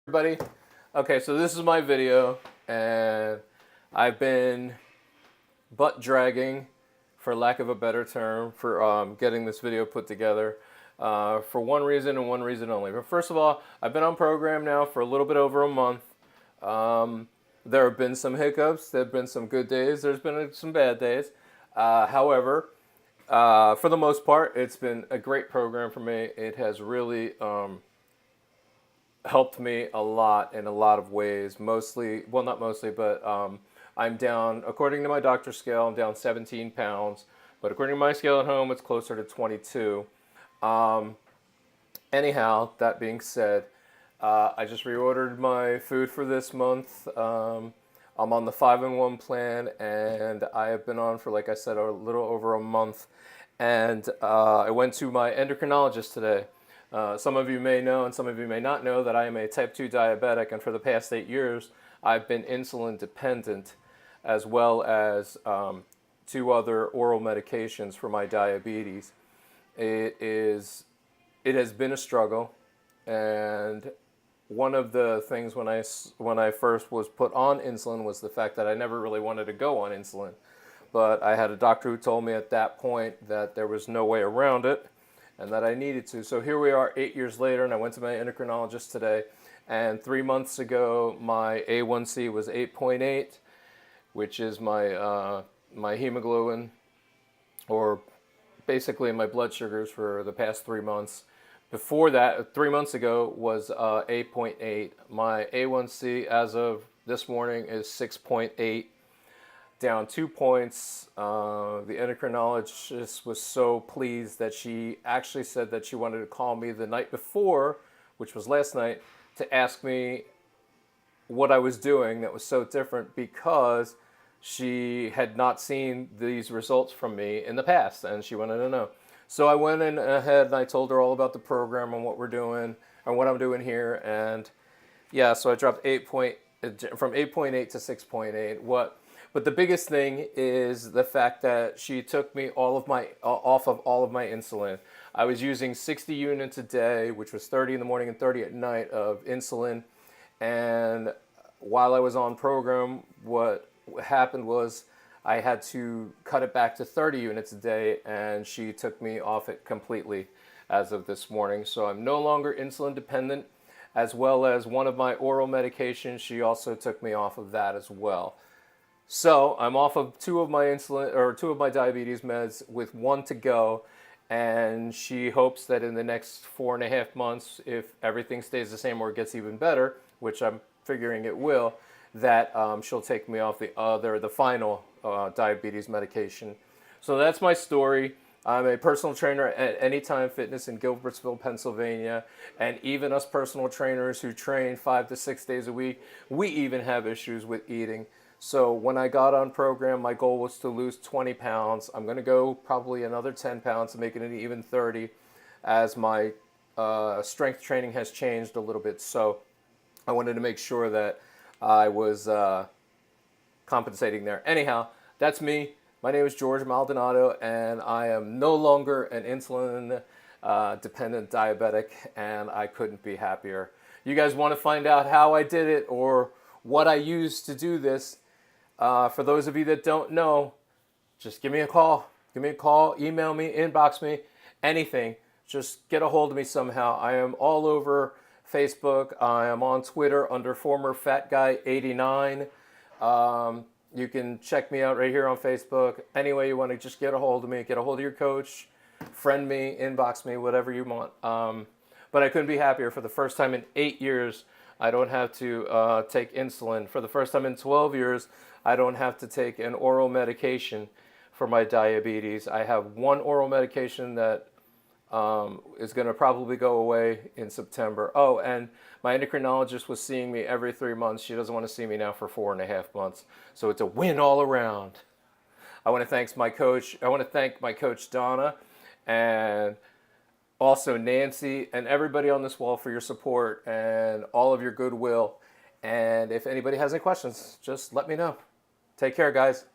Everybody. Okay, so this is my video, and I've been butt dragging, for lack of a better term, for getting this video put together for one reason and one reason only. But first of all, I've been on program now for a little bit over a month. There have been some hiccups, there have been some good days, there's been some bad days. However, for the most part, it's been a great program for me. It has really helped me a lot in a lot of ways. Mostly, well, not mostly, but I'm down, according to my doctor's scale, I'm down 17 pounds. But according to my scale at home, it's closer to 22. Anyhow, that being said, I just reordered my food for this month. I'm on the 5-in-1 plan, and I have been on for, like I said, a little over a month. And I went to my endocrinologist today. Some of you may know and some of you may not know that I am a type 2 diabetic, and for the past 8 years I've been insulin dependent, as well as 2 other oral medications for my diabetes. It has been a struggle, and one of the things when I first was put on insulin was the fact that I never really wanted to go on insulin. But I had a doctor who told me at that point that there was no way around it, and that I needed to. So here we are 8 years later, and I went to my endocrinologist today, and 3 months ago my A1C was 8.8, which is my hemoglobin, or basically my blood sugars for the past 3 months. Before that, 3 months ago, was 8.8. My A1C as of this morning is 6.8. Down 2 points. The endocrinologist was so pleased that she actually said that she wanted to call me the night before, which was last night, to ask me what I was doing that was so different, because she had not seen these results from me in the past, and she wanted to know. So I went in ahead and I told her all about the program and what we're doing and what I'm doing here, and yeah, so I dropped from 8.8 to 6.8. But the biggest thing is the fact that she took me off of all of my insulin. I was using 60 units a day, which was 30 in the morning and 30 at night of insulin. And while I was on program, what happened was I had to cut it back to 30 units a day, and she took me off it completely as of this morning. So I'm no longer insulin dependent, as well as one of my oral medications. She also took me off of that as well. So I'm off of 2 of my diabetes meds, with 1 to go, and she hopes that in the next 4.5 months, if everything stays the same or gets even better, which I'm figuring it will, that she'll take me off the final diabetes medication. So that's my story. I'm a personal trainer at Anytime Fitness in Gilbertsville, Pennsylvania, and even us personal trainers who train 5 to 6 days a week, we even have issues with eating. So when I got on program, my goal was to lose 20 pounds. I'm going to go probably another 10 pounds to make it an even 30, as my strength training has changed a little bit. So I wanted to make sure that I was compensating there. Anyhow, that's me. My name is George Maldonado, and I am no longer an insulin dependent diabetic, and I couldn't be happier. You guys want to find out how I did it or what I used to do this? For those of you that don't know, just give me a call. Give me a call, email me, inbox me, anything. Just get a hold of me somehow. I am all over Facebook. I am on Twitter under former fat guy 89. You can check me out right here on Facebook. Any way you want to, just get a hold of me. Get a hold of your coach, friend me, inbox me, whatever you want. But I couldn't be happier. For the first time in 8 years, I don't have to take insulin. For the first time in 12 years, I don't have to take an oral medication for my diabetes. I have 1 oral medication that is going to probably go away in September. Oh, and my endocrinologist was seeing me every 3 months. She doesn't want to see me now for 4.5 months. So it's a win all around. I want to thank my coach Donna, and also Nancy, and everybody on this wall for your support and all of your goodwill. And if anybody has any questions, just let me know. Take care, guys.